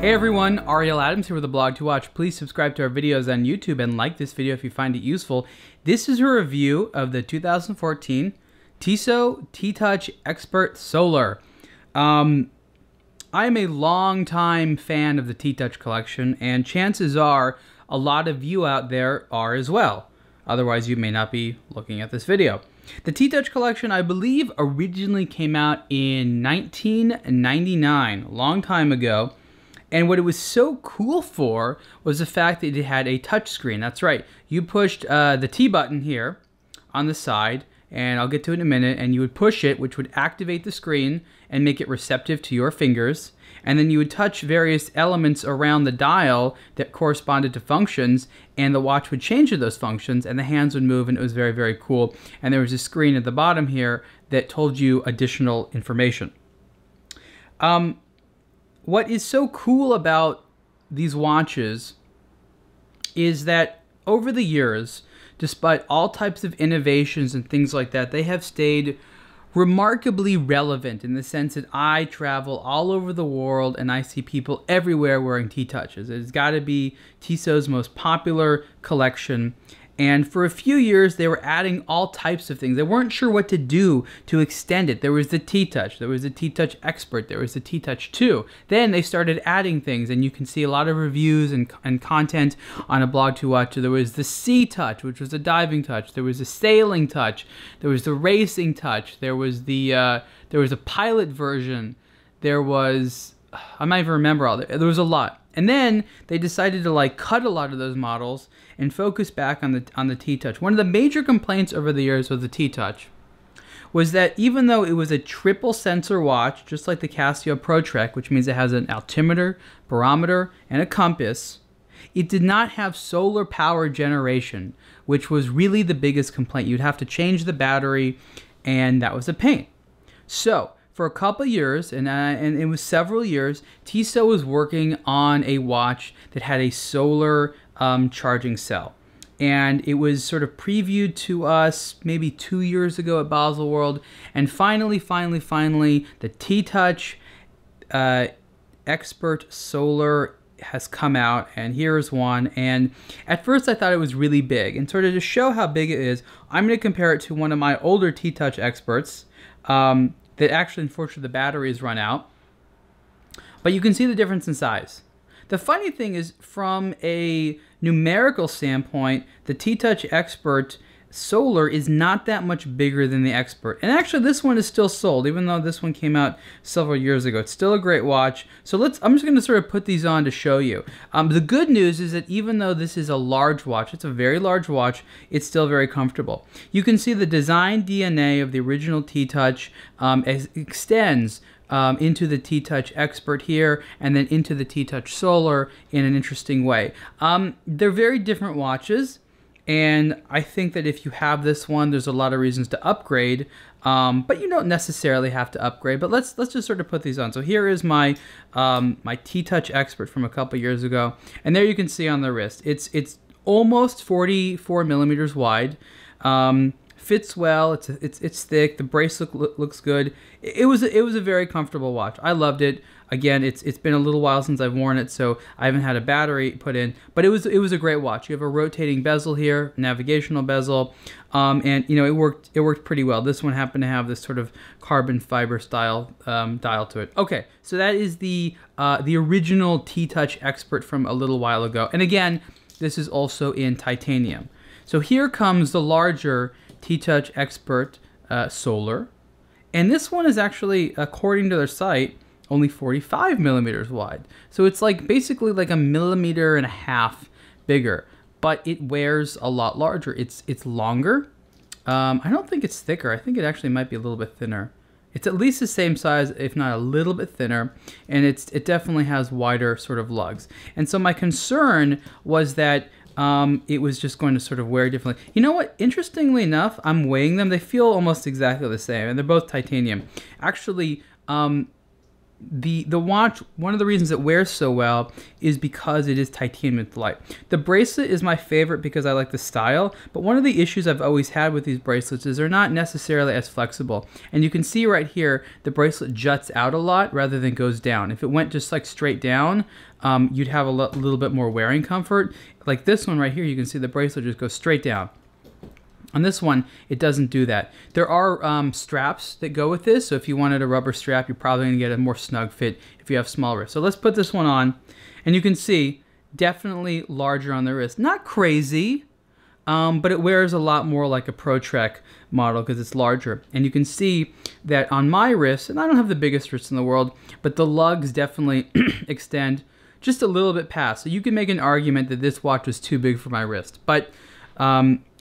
Hey everyone, Ariel Adams here with aBlogtoWatch. Please subscribe to our videos on YouTube and like this video if you find it useful. This is a review of the 2014 Tissot T-Touch Expert Solar. I am a long-time fan of the T-Touch collection, and chances are a lot of you out there are as well. Otherwise, you may not be looking at this video. The T-Touch collection, I believe, originally came out in 1999, a long time ago. And what it was so cool for was the fact that it had a touch screen. That's right. You pushed the T button here on the side, and I'll get to it in a minute, and you would push it, which would activate the screen and make it receptive to your fingers. And then you would touch various elements around the dial that corresponded to functions, and the watch would change to those functions, and the hands would move, and it was very, very cool. And there was a screen at the bottom here that told you additional information. What is so cool about these watches is that over the years, despite all types of innovations and things like that, they have stayed remarkably relevant in the sense that I travel all over the world and I see people everywhere wearing T-Touches. It's got to be Tissot's most popular collection. And for a few years, they were adding all types of things. They weren't sure what to do to extend it. There was the T-Touch, there was the T-Touch Expert, there was the T-Touch 2. Then they started adding things, and you can see a lot of reviews and content on aBlogtoWatch. There was the C-Touch, which was a diving touch. There was a sailing touch. There was the racing touch. There was a pilot version. There was, I might even remember all that. There was a lot. And then they decided to cut a lot of those models and focus back on the T-Touch. One of the major complaints over the years with the T-Touch was that even though it was a triple sensor watch, just like the Casio Pro Trek, which means it has an altimeter, barometer, and a compass, it did not have solar power generation, which was really the biggest complaint. You'd have to change the battery, and that was a pain. So for a couple years, and it was several years, Tissot was working on a watch that had a solar charging cell. And it was sort of previewed to us maybe 2 years ago at Bezel World. And finally, the T-Touch Expert Solar has come out, and here's one. And at first I thought it was really big. And sort of to show how big it is, I'm going to compare it to one of my older T-Touch Experts that actually, unfortunately, the battery has run out. But you can see the difference in size. The funny thing is, from a numerical standpoint, the T-Touch Expert Solar is not that much bigger than the Expert. And actually, this one is still sold, even though this one came out several years ago. It's still a great watch. So I'm just going to sort of put these on to show you. The good news is that even though this is a large watch, it's a very large watch, it's still very comfortable. You can see the design DNA of the original T-Touch extends into the T-Touch Expert here, and then into the T-Touch Solar in an interesting way. They're very different watches, and I think that if you have this one, there's a lot of reasons to upgrade, but you don't necessarily have to upgrade. But let's just sort of put these on. So here is my my T-Touch Expert from a couple years ago, and there you can see on the wrist, it's almost 44 millimeters wide. Fits well. It's thick. The bracelet looks good. It was a very comfortable watch. I loved it. Again, it's been a little while since I've worn it, so I haven't had a battery put in. But it was a great watch. You have a rotating bezel here, navigational bezel, and you know it worked pretty well. This one happened to have this sort of carbon fiber style dial to it. Okay, so that is the original T-Touch Expert from a little while ago. And again, this is also in titanium. So here comes the larger T-Touch Expert Solar, and this one is actually, according to their site, only 45 millimeters wide. So it's basically like 1.5 millimeters bigger, but it wears a lot larger. It's longer. I don't think it's thicker. I think it actually might be a little bit thinner. It's at least the same size, if not a little bit thinner, and it definitely has wider sort of lugs. And so my concern was that it was just going to sort of wear differently. You know what? Interestingly enough, I'm weighing them. They feel almost exactly the same, and they're both titanium. Actually, the watch, one of the reasons it wears so well is because it is titanium light. The bracelet is my favorite because I like the style, but one of the issues I've always had with these bracelets is they're not necessarily as flexible. And you can see right here, the bracelet juts out a lot rather than goes down. If it went just like straight down, you'd have a little bit more wearing comfort. Like this one right here, you can see the bracelet just goes straight down. On this one, it doesn't do that. There are straps that go with this, so if you wanted a rubber strap, you're probably going to get a more snug fit if you have small wrists. So let's put this one on, and you can see definitely larger on the wrist. Not crazy, but it wears a lot more like a Pro Trek model because it's larger. And you can see that on my wrist, and I don't have the biggest wrist in the world, but the lugs definitely extend just a little bit past. So you can make an argument that this watch was too big for my wrist. But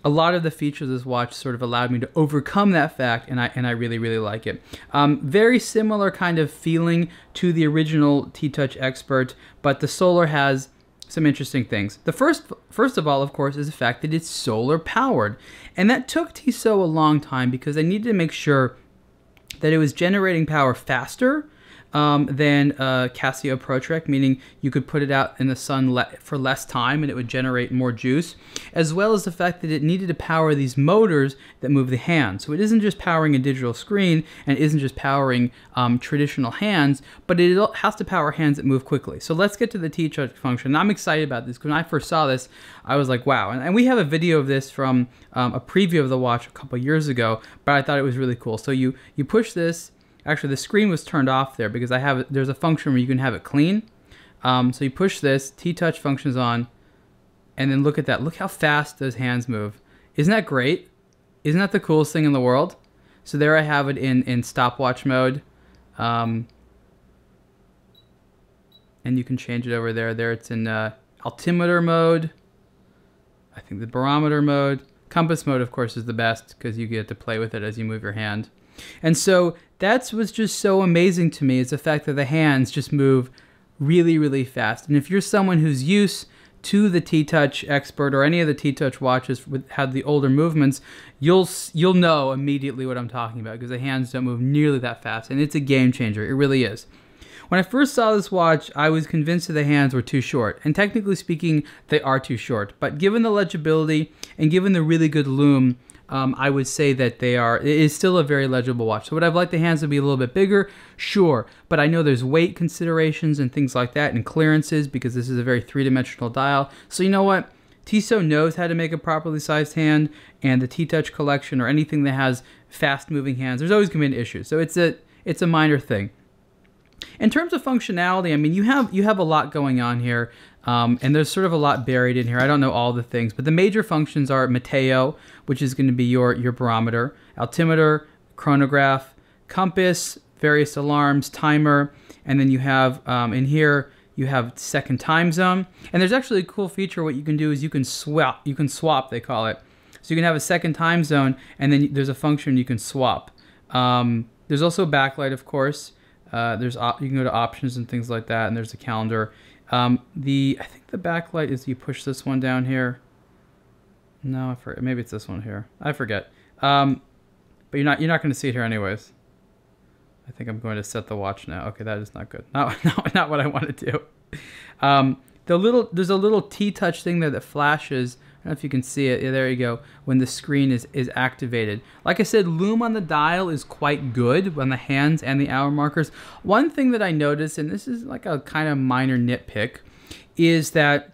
a lot of the features of this watch sort of allowed me to overcome that fact, and I really, really like it. Very similar kind of feeling to the original T-Touch Expert, but the Solar has some interesting things. The first of all, of course, is the fact that it's solar powered. And that took Tissot a long time because they needed to make sure that it was generating power faster than Casio Pro Trek, meaning you could put it out in the sun for less time and it would generate more juice, as well as the fact that it needed to power these motors that move the hand. So it isn't just powering a digital screen and it isn't just powering traditional hands, but it has to power hands that move quickly. So let's get to the T-Touch function. I'm excited about this because when I first saw this, I was like, wow. And we have a video of this from a preview of the watch a couple years ago, but I thought it was really cool. So you push this. Actually, the screen was turned off there because there's a function where you can have it clean. So you push this, T-Touch function's on, and then look at that. Look how fast those hands move. Isn't that great? Isn't that the coolest thing in the world? So there I have it in stopwatch mode. And you can change it over there. There it's in altimeter mode. I think the barometer mode. Compass mode, of course, is the best because you get to play with it as you move your hand. And so that's what's just so amazing to me is the fact that the hands just move really, really fast. And if you're someone who's used to the T-Touch Expert or any of the T-Touch watches with had the older movements, you'll know immediately what I'm talking about because the hands don't move nearly that fast. And it's a game changer. It really is. When I first saw this watch, I was convinced that the hands were too short. And technically speaking, they are too short. But given the legibility and given the really good lume, I would say that it is still a very legible watch. So would I like the hands to be a little bit bigger? Sure. But I know there's weight considerations and things like that and clearances because this is a very three-dimensional dial. So you know what? Tissot knows how to make a properly sized hand, and the T-Touch collection or anything that has fast-moving hands, there's always going to be an issue. So it's a minor thing. In terms of functionality, I mean, you have a lot going on here, and there's sort of a lot buried in here. I don't know all the things, but the major functions are Meteo, which is going to be your barometer, altimeter, chronograph, compass, various alarms, timer, and then you have in here you have second time zone. And there's actually a cool feature. What you can do is you can swap, they call it. So you can have a second time zone, and then there's a function you can swap. There's also backlight, of course. You can go to options and things like that, and there's a calendar. I think the backlight is you push this one down here. No, I forget. Maybe it's this one here. I forget. But you're not going to see it here anyways. I think I'm going to set the watch now. Okay, that is not good. Not what I want to do. There's a little T-Touch thing there that flashes. I don't know if you can see it. Yeah, there you go. When the screen is activated. Like I said, lume on the dial is quite good on the hands and the hour markers. One thing that I noticed, and this is like a kind of minor nitpick, is that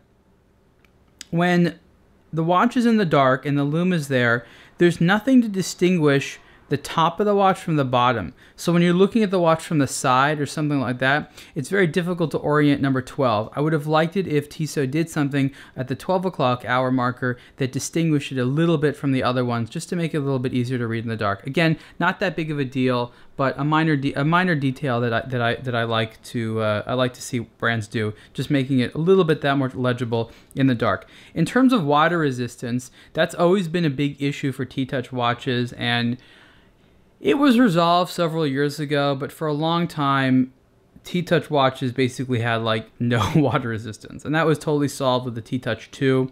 when the watch is in the dark and the lume is there, there's nothing to distinguish the top of the watch from the bottom. So when you're looking at the watch from the side or something like that, it's very difficult to orient number 12. I would have liked it if Tissot did something at the 12 o'clock hour marker that distinguished it a little bit from the other ones, just to make it a little bit easier to read in the dark. Again, not that big of a deal, but a minor detail that I like to see brands do, just making it a little bit that more legible in the dark. In terms of water resistance, that's always been a big issue for T-Touch watches, and it was resolved several years ago, but for a long time, T-Touch watches basically had like no water resistance, and that was totally solved with the T-Touch 2.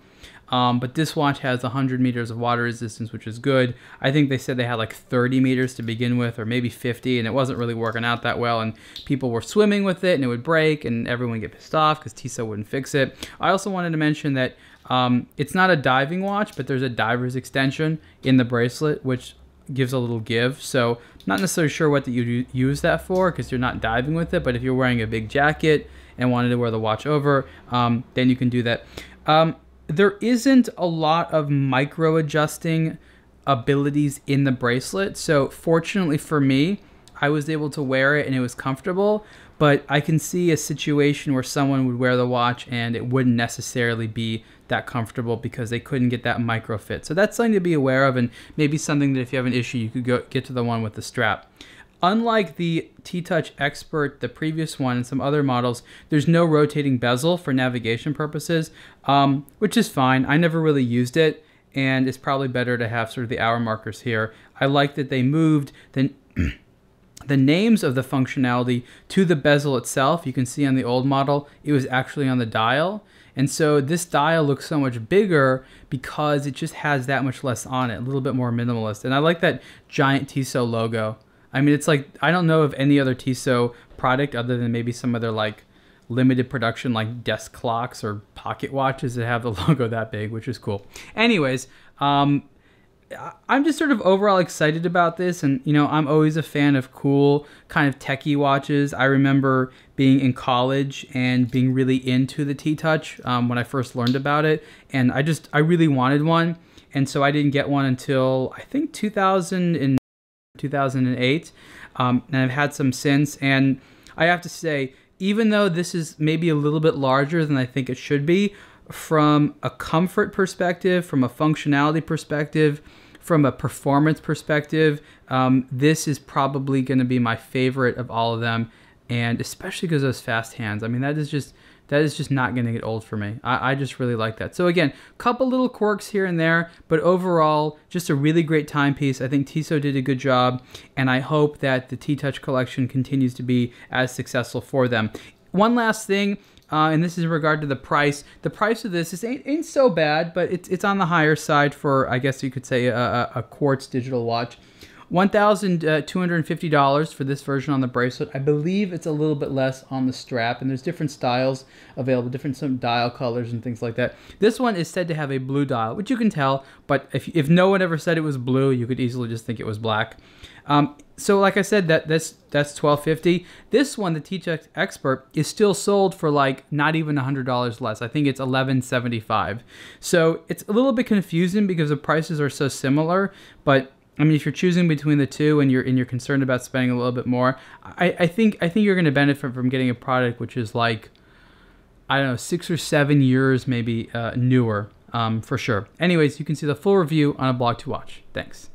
But this watch has 100 meters of water resistance, which is good. I think they said they had like 30 meters to begin with, or maybe 50, and it wasn't really working out that well, and people were swimming with it and it would break and everyone would get pissed off because Tissot wouldn't fix it. I also wanted to mention that it's not a diving watch, but there's a diver's extension in the bracelet, which gives a little give. So not necessarily sure what you use that for, because you're not diving with it, but if you're wearing a big jacket and wanted to wear the watch over, then you can do that. There isn't a lot of micro adjusting abilities in the bracelet, so fortunately for me, I was able to wear it and it was comfortable, but I can see a situation where someone would wear the watch and it wouldn't necessarily be that comfortable because they couldn't get that micro fit. So that's something to be aware of, and maybe something that if you have an issue, you could get to the one with the strap. Unlike the T-Touch Expert, the previous one, and some other models, there's no rotating bezel for navigation purposes, which is fine. I never really used it, and it's probably better to have sort of the hour markers here. I like that they moved the names of the functionality to the bezel itself. You can see on the old model, it was actually on the dial. And so this dial looks so much bigger because it just has that much less on it, a little bit more minimalist. And I like that giant Tissot logo. I mean, it's like, I don't know of any other Tissot product other than maybe some other like limited production like desk clocks or pocket watches that have the logo that big, which is cool. Anyways, I'm just sort of overall excited about this, and you know, I'm always a fan of cool kind of techie watches. I remember being in college and being really into the T-Touch when I first learned about it, and I really wanted one, and so I didn't get one until I think 2008, and I've had some since, and I have to say, even though this is maybe a little bit larger than I think it should be, from a comfort perspective, from a functionality perspective, from a performance perspective, this is probably going to be my favorite of all of them, and especially because of those fast hands. I mean, that is just not going to get old for me. I just really like that. So again, couple little quirks here and there, but overall, just a really great timepiece. I think Tissot did a good job, and I hope that the T-Touch collection continues to be as successful for them. One last thing, and this is in regard to the price. The price of this ain't so bad, but it's on the higher side for, I guess you could say, a quartz digital watch. $1,250 for this version on the bracelet. I believe it's a little bit less on the strap, and there's different styles available, some dial colors and things like that. This one is said to have a blue dial, which you can tell, but if no one ever said it was blue, you could easily just think it was black. So like I said, that's $1,250. This one, the T-Touch Expert, is still sold for like not even $100 less. I think it's $1,175. So it's a little bit confusing because the prices are so similar, but I mean, if you're choosing between the two and you're concerned about spending a little bit more, I think you're going to benefit from getting a product which is like, I don't know, 6 or 7 years maybe newer, for sure. Anyways, you can see the full review on aBlogtoWatch. Thanks.